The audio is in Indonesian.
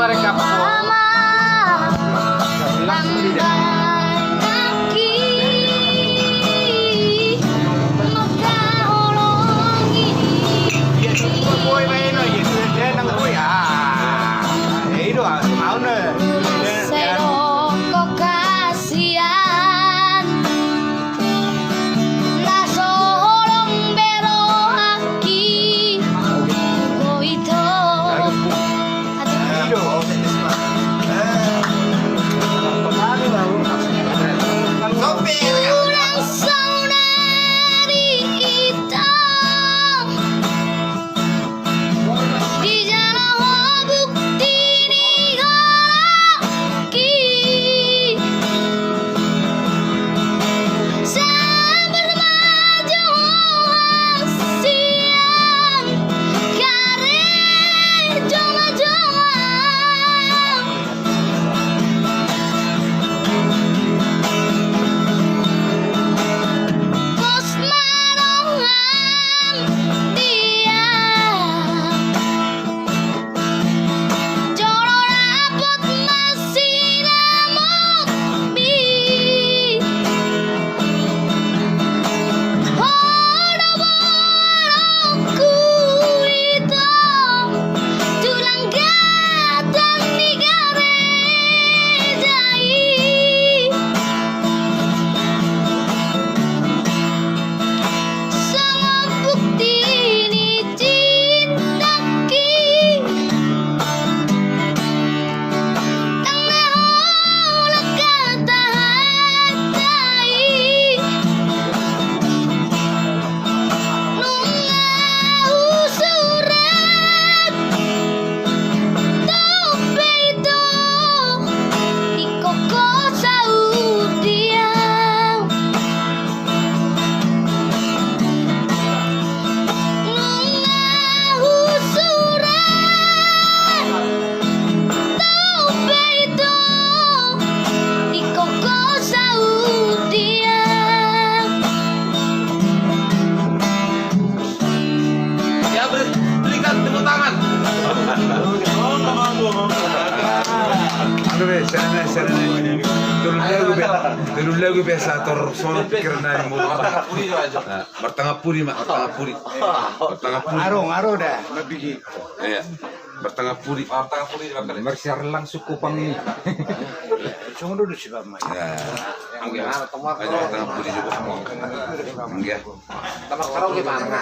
mereka Dulu lagu biasa atur sono pikiran dari mulut. Bertengah puri mak, bertengah puri. Bertengah puri. Aro dah, mabigi. Iya. Bertengah puri. Mersiar lang suku pang ini. Cuma dulu sih Pak Mai. Ya. Bertengah puri juga. Enggak. Tamak karaoke mana?